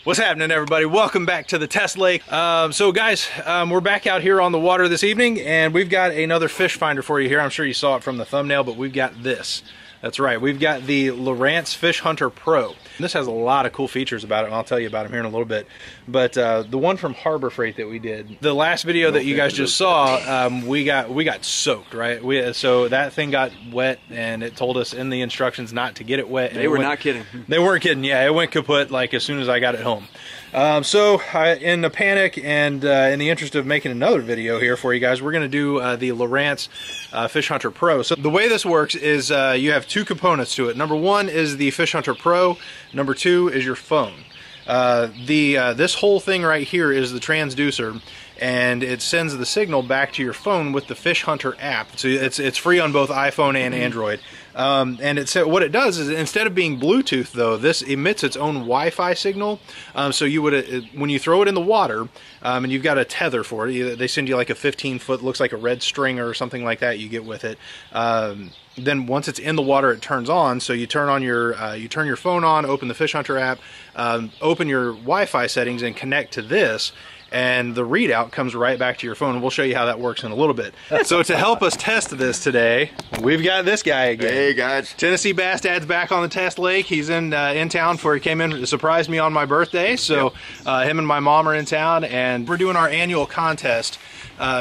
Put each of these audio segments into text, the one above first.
What's happening, everybody? Welcome back to the test lake. So guys, we're back out here on the water this evening, and we've got another fish finder for you here. I'm sure you saw it from the thumbnail, but we've got this. That's right, we've got the Lowrance FishHunter Pro. This has a lot of cool features about it, and I'll tell you about them here in a little bit. But the one from Harbor Freight that we did, the last video that you guys just saw, we got soaked, right? So that thing got wet, and it told us in the instructions not to get it wet. They were not kidding. They weren't kidding. Yeah, it went kaput like as soon as I got it home. So in the panic and in the interest of making another video here for you guys, we're going to do the Lowrance FishHunter Pro. So the way this works is you have two components to it. Number one is the FishHunter Pro. Number two is your phone. This whole thing right here is the transducer, and it sends the signal back to your phone with the FishHunter app. So it's free on both iPhone and Android. And what it does is, instead of being Bluetooth though, this emits its own Wi-Fi signal. So you would, when you throw it in the water, and you've got a tether for it, they send you like a 15-foot, looks like a red string or something like that you get with it. Then once it's in the water, it turns on. So you turn on you turn your phone on, open the FishHunter app, open your Wi-Fi settings, and connect to this. And the readout comes right back to your phone, and we'll show you how that works in a little bit. So to help us test this today, we've got this guy again. Hey guys. Tennessee Bass Dad's back on the test lake. He's in town he came in to surprise me on my birthday. So him and my mom are in town, and we're doing our annual contest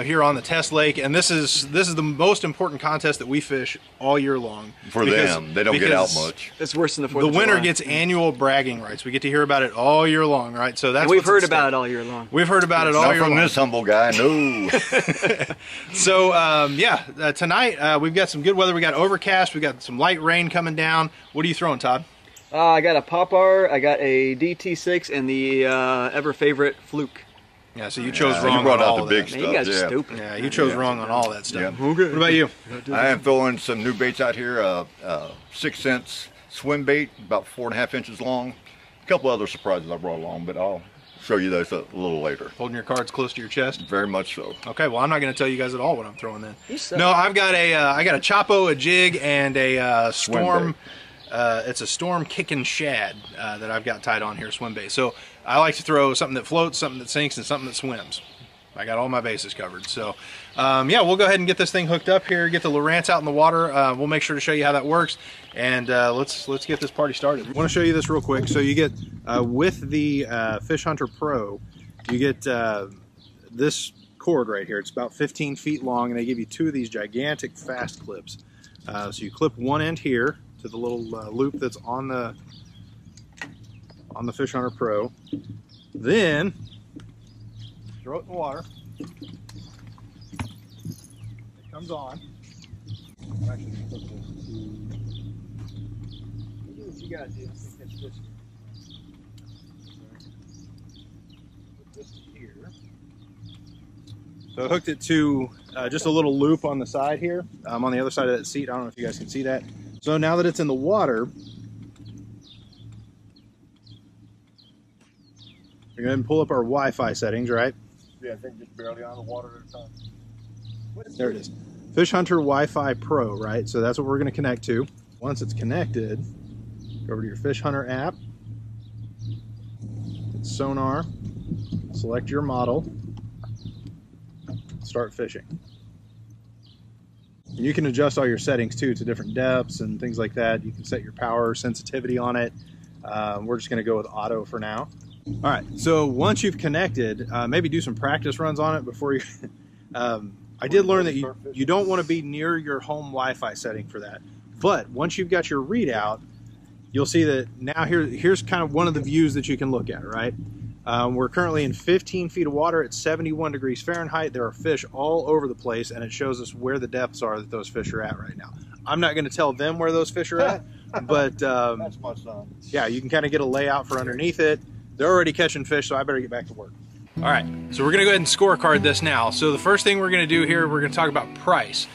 here on the test lake. And this is the most important contest that we fish all year long. For them, they don't get out much. It's worse than the 4th of July. The winner gets annual bragging rights. We get to hear about it all year long, right? So that's and we've heard about it all year long. We've heard about it all year long. Not from this humble guy, no. So tonight we've got some good weather. We got overcast. We got some light rain coming down. What are you throwing, Todd? I got a Popar, I got a DT6, and the ever favorite Fluke. Yeah, so you chose wrong. You brought on out all the of big that. stuff. Man, you guys are stupid. Yeah, you chose wrong on all that stuff. Yeah. Okay. What about you? I am throwing some new baits out here. 6 cents swim bait, about 4.5 inches long. A couple other surprises I brought along, but I'll show you those a little later. Holding your cards close to your chest? Very much so. Okay, well I'm not going to tell you guys at all what I'm throwing then. No, I've got I got a Chapo, a jig, and a storm. It's a storm kicking shad that I've got tied on here, swim bait. So I like to throw something that floats, something that sinks, and something that swims. I got all my bases covered. So yeah, we'll go ahead and get this thing hooked up here, get the Lowrance out in the water. We'll make sure to show you how that works, and let's get this party started. I want to show you this real quick. So you get with the FishHunter Pro, you get this cord right here. It's about 15 feet long, and they give you two of these gigantic fast clips. So you clip one end here to the little loop that's on the FishHunter Pro. Then throw it in the water. It comes on. Actually, put this do what you gotta do. I think that's this. Put this here. So I hooked it to just a little loop on the side here. On the other side of that seat. I don't know if you guys can see that. So now that it's in the water, we're going to pull up our Wi-Fi settings, right? Yeah, I think just barely on the water at a time. There it is. FishHunter Wi-Fi Pro, right? So that's what we're going to connect to. Once it's connected, go over to your FishHunter app, hit sonar, select your model, start fishing. And you can adjust all your settings too to different depths and things like that. You can set your power sensitivity on it. We're just going to go with auto for now. All right, so once you've connected, maybe do some practice runs on it before you... I did learn that you don't want to be near your home Wi-Fi setting for that. But once you've got your readout, you'll see that now here's kind of one of the views that you can look at, right? We're currently in 15 feet of water at 71 degrees Fahrenheit. There are fish all over the place, and it shows us where the depths are that those fish are at right now. I'm not going to tell them where those fish are at, but that's my son. Yeah, you can kind of get a layout for underneath it. They're already catching fish, so I better get back to work. All right, so we're going to go ahead and scorecard this now. So the first thing we're going to do here, we're going to talk about price.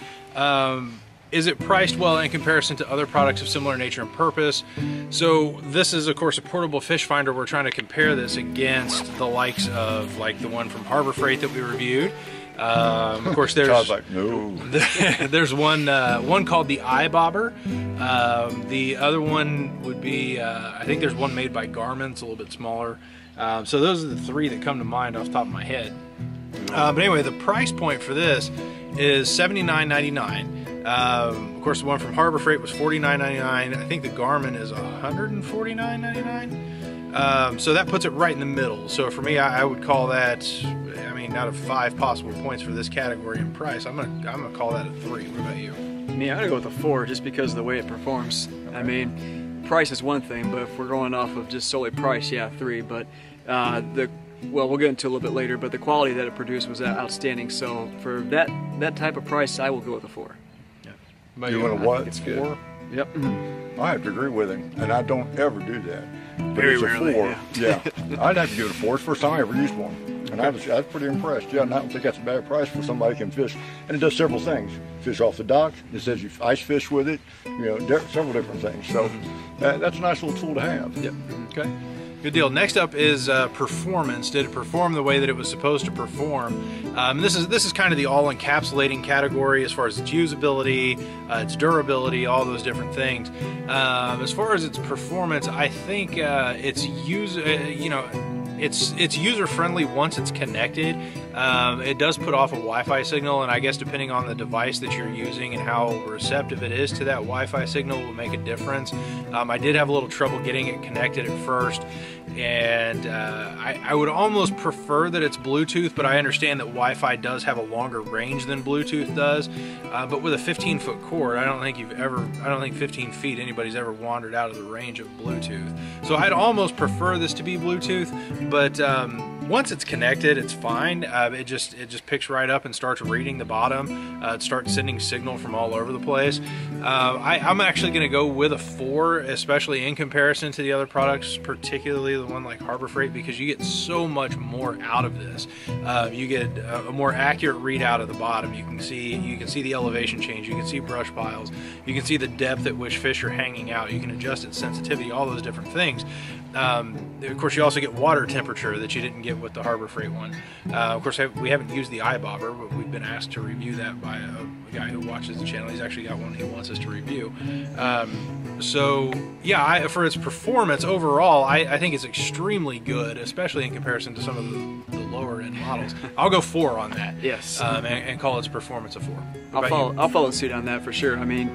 Is it priced well in comparison to other products of similar nature and purpose? So this is, of course, a portable fish finder. We're trying to compare this against the likes of like the one from Harbor Freight that we reviewed. Of course, there's like, no. there's one called the Eye Bobber. The other one would be I think there's one made by Garmin. It's a little bit smaller. So those are the three that come to mind off the top of my head. But anyway, the price point for this is $79.99. Of course, the one from Harbor Freight was $49.99. I think the Garmin is $149.99. So that puts it right in the middle. So for me, I would call that, I mean, out of 5 possible points for this category in price, I'm gonna call that a 3. What about you? Me, I'm gonna go with a 4 just because of the way it performs. Okay. I mean, price is one thing, but if we're going off of just solely price, yeah, 3. But well, we'll get into a little bit later, but the quality that it produced was outstanding. So for that type of price, I will go with a 4. Yeah. You want a what? It's 4. Yep. I have to agree with him, and I don't ever do that. But Very it's a rarely, 4. Yeah. I'd have to give it a 4. It's the first time I ever used one. And I was pretty impressed. Yeah, and I don't think that's a bad price for somebody who can fish. And it does several things. Fish off the dock. It says you ice fish with it. You know, several different things. So that's a nice little tool to have. Yep. Okay. Good deal. Next up is performance. Did it perform the way that it was supposed to perform? This is kind of the all-encapsulating category as far as its usability, its durability, all those different things. As far as its performance, I think it's user-friendly once it's connected. It does put off a Wi-Fi signal, and I guess depending on the device that you're using and how receptive it is to that Wi-Fi signal will make a difference. I did have a little trouble getting it connected at first, and I would almost prefer that it's Bluetooth, but I understand that Wi-Fi does have a longer range than Bluetooth does. But with a 15-foot cord, I don't think 15 feet anybody's ever wandered out of the range of Bluetooth. So I'd almost prefer this to be Bluetooth, but once it's connected, it's fine. It just picks right up and starts reading the bottom. It starts sending signal from all over the place. I'm actually going to go with a 4, especially in comparison to the other products, particularly the one like Harbor Freight, because you get so much more out of this. You get a more accurate readout of the bottom. You can see the elevation change. You can see brush piles. You can see the depth at which fish are hanging out. You can adjust its sensitivity, all those different things. Of course, you also get water temperature that you didn't get with the Harbor Freight one. Of course, we haven't used the Eye Bobber, but we've been asked to review that by a guy who watches the channel. He's actually got one he wants us to review. So yeah, for its performance overall, I think it's extremely good, especially in comparison to some of the lower end models. I'll go 4 on that. Yes. And call its performance a 4. I'll follow suit on that for sure. I mean,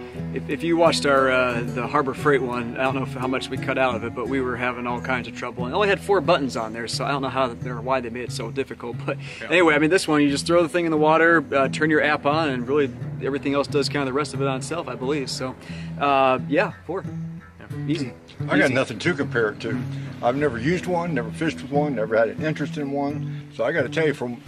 if you watched our the Harbor Freight one, I don't know how much we cut out of it, but we were having all kinds of trouble. And it only had 4 buttons on there, so I don't know how or why they made it so difficult. But anyway, I mean, this one, you just throw the thing in the water, turn your app on, and really everything else does kind of the rest of it on itself, I believe. So yeah, 4. Easy. I got nothing to compare it to. I've never used one, never fished with one, never had an interest in one. So I got to tell you, from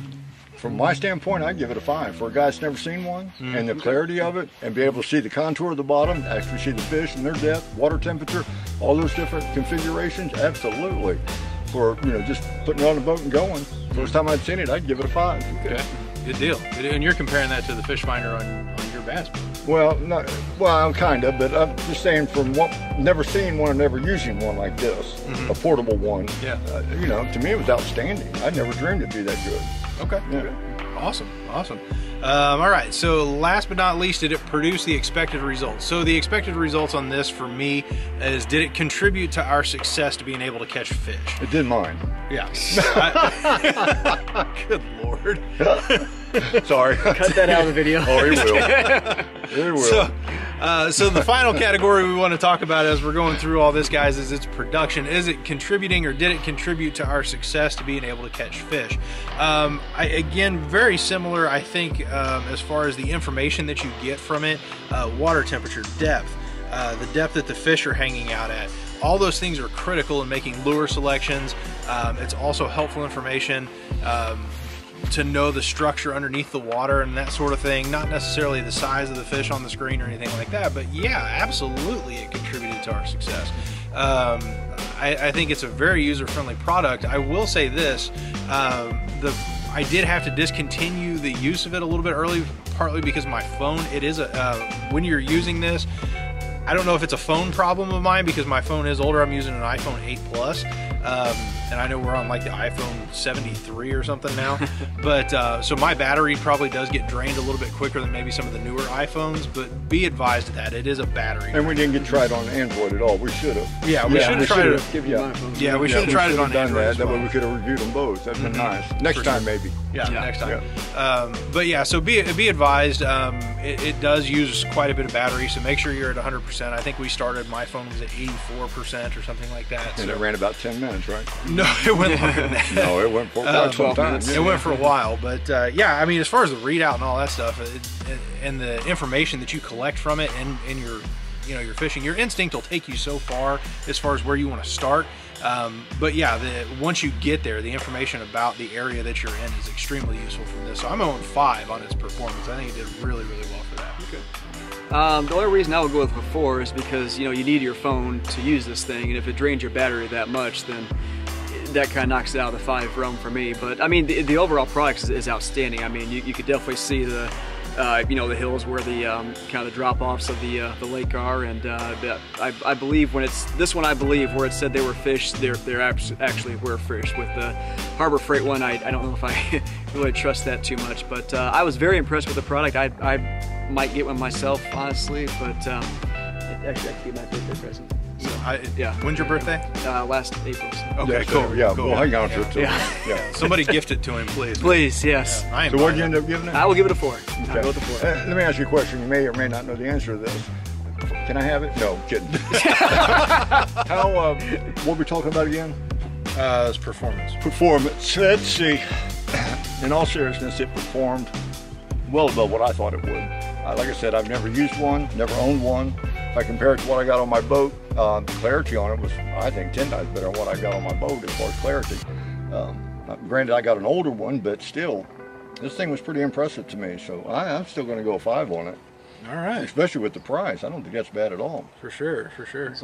my standpoint, I'd give it a 5. For a guy that's never seen one, and the clarity of it, and be able to see the contour of the bottom, actually see the fish and their depth, water temperature, all those different configurations, absolutely. For, you know, just putting it on the boat and going. First time I'd seen it, I'd give it a 5. Okay, good deal. And you're comparing that to the fish finder on your bass boat. Well, I'm kind of, but I'm just saying from never seeing one and never using one like this, a portable one. Yeah. You know, to me it was outstanding. I never dreamed it'd be that good. Okay. Yeah. Awesome. All right, so last but not least, did it produce the expected results? So the expected results on this for me is, did it contribute to our success to being able to catch fish? It did mine. Yeah. Good Lord. Sorry. Cut that out of the video. Oh, he will. He will. So the final category we want to talk about as we're going through all this, guys, is its production. Is it contributing, or did it contribute to our success to being able to catch fish? Again, very similar, I think, as far as the information that you get from it. Water temperature, depth, the depth that the fish are hanging out at. All those things are critical in making lure selections. It's also helpful information to know the structure underneath the water and that sort of thing. Not necessarily the size of the fish on the screen or anything like that, but yeah, absolutely it contributed to our success. I think it's a very user-friendly product. I will say this, I did have to discontinue the use of it a little bit early, partly because my phone, it is when you're using this, I don't know if it's a phone problem of mine because my phone is older. I'm using an iPhone 8 Plus. And I know we're on like the iPhone 73 or something now, but so my battery probably does get drained a little bit quicker than maybe some of the newer iPhones, but be advised of that. It is a battery. And we didn't get tried on Android at all. We should have. Yeah, we should have tried it. Give you my phone. Yeah, we should have tried it on Android. That way we could have reviewed them both. That'd been nice. Next time, maybe. Yeah, next time. But yeah, so be advised. It does use quite a bit of battery, so make sure you're at 100%. I think we started, my phone was at 84% or something like that. And it ran about 10 minutes, right? No, it went longer than that. No, it went for quite some time. It went for a while, but yeah, I mean, as far as the readout and all that stuff, and the information that you collect from it, and your, you know, your fishing, your instinct will take you so far as where you want to start. But yeah, once you get there, the information about the area that you're in is extremely useful from this. So I'm on 5 on its performance. I think it did really, really well for that. Okay. The only reason I would go with before is because, you know, you need your phone to use this thing, and if it drains your battery that much, then that kind of knocks it out of the 5 realm for me. But I mean, the overall product is outstanding. I mean, you could definitely see the you know, the hills where the kind of the drop-offs of the lake are, and I believe when it's this one, I believe where it said they were fish, there actually were fish. With the Harbor Freight one, I don't know if I really trust that too much, but I was very impressed with the product. I might get one myself, honestly, but it actually could be my birthday present. So, yeah. When's your birthday? Last April. Okay, cool. Yeah, cool. we'll hang on to it too. Yeah. Somebody gift it to him, please. Please, yes. Yeah, so what did you end up giving it? I will give it a 4. Okay. I'll go with a 4. Let me ask you a question. You may or may not know the answer to this. Can I have it? No, kidding. How? What were we talking about again? It's performance. Performance. Let's see. In all seriousness, it performed well above what I thought it would. Like I said, I've never used one, never owned one. If I compare it to what I got on my boat, the clarity on it was, I think, 10 times better than what I got on my boat as far as clarity. Granted, I got an older one, but still, this thing was pretty impressive to me. So I'm still going to go a 5 on it. All right. Especially with the price. I don't think that's bad at all. For sure, for sure.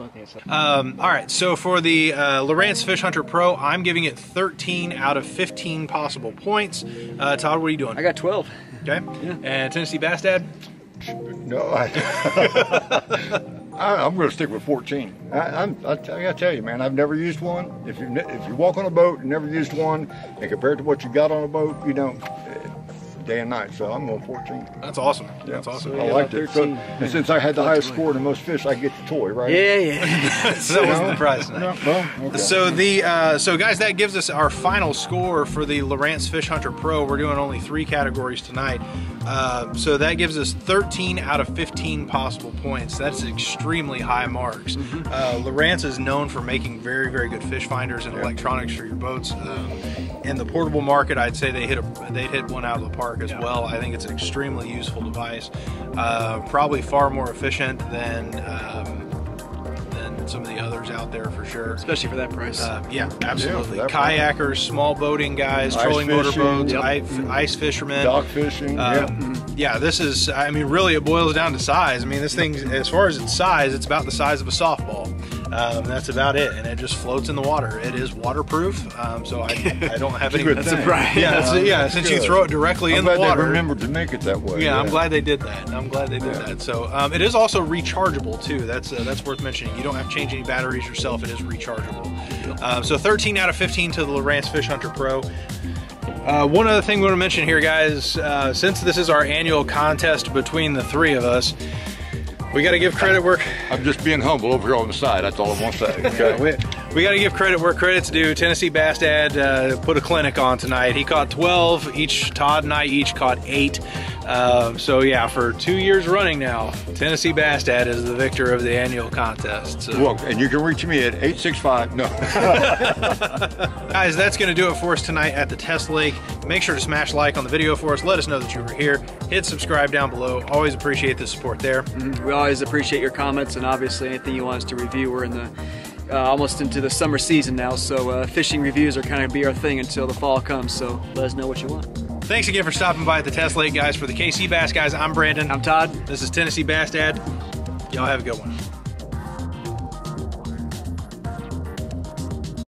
All right, so for the Lowrance FishHunter Pro, I'm giving it 13 out of 15 possible points. Todd, what are you doing? I got 12. Okay. Yeah. And Tennessee Bass Dad? No, I'm going to stick with 14. I gotta tell you, man, I've never used one. If you walk on a boat and never used one, and compared to what you got on a boat, you don't. Day and night, so I'm going 14. That's awesome. Yeah. That's awesome. So I liked it. So, and since I had the highest score in most fish, I get the toy, right? Yeah. So that wasn't the prize tonight. No, okay. So guys, that gives us our final score for the Lowrance FishHunter Pro. We're doing only 3 categories tonight. So that gives us 13 out of 15 possible points. That's extremely high marks. Lowrance is known for making very, very good fish finders and electronics for your boats. In the portable market, I'd say they'd hit one out of the park as well. I think it's an extremely useful device. Probably far more efficient than some of the others out there for sure. Especially for that price. Yeah, absolutely. Yeah, Kayakers, small boating guys, trolling motorboats, ice fishermen. Dock fishing, yeah, this is, I mean, really it boils down to size. I mean, this thing, as far as its size, it's about the size of a softball. That's about it, and it just floats in the water. It is waterproof, so I don't have any. That's a surprise. Yeah, since you throw it directly in the water. I'm glad they remembered to make it that way. Yeah, I'm glad they did that. So it is also rechargeable too. That's worth mentioning. You don't have to change any batteries yourself. It is rechargeable. So 13 out of 15 to the Lowrance FishHunter Pro. One other thing we want to mention here, guys, since this is our annual contest between the 3 of us, we got to give credit where... I'm just being humble over here on the side. That's all I want to say. Okay? We got to give credit where credit's due. Tennessee Bass Dad put a clinic on tonight. He caught 12. Todd and I each caught 8. So yeah, for 2 years running now, Tennessee Bass Dad is the victor of the annual contest. So. Well, and you can reach me at 865. No. Guys, that's going to do it for us tonight at the test lake. Make sure to smash like on the video for us. Let us know that you were here. Hit subscribe down below. Always appreciate the support there. We always appreciate your comments, and obviously anything you want us to review. We're in the almost into the summer season now, so fishing reviews are kind of be our thing until the fall comes, so let us know what you want. Thanks again for stopping by at the test lake, guys. For the KC Bass Guys, I'm Brandon. I'm Todd. This is Tennessee Bass Dad. Y'all have a good one.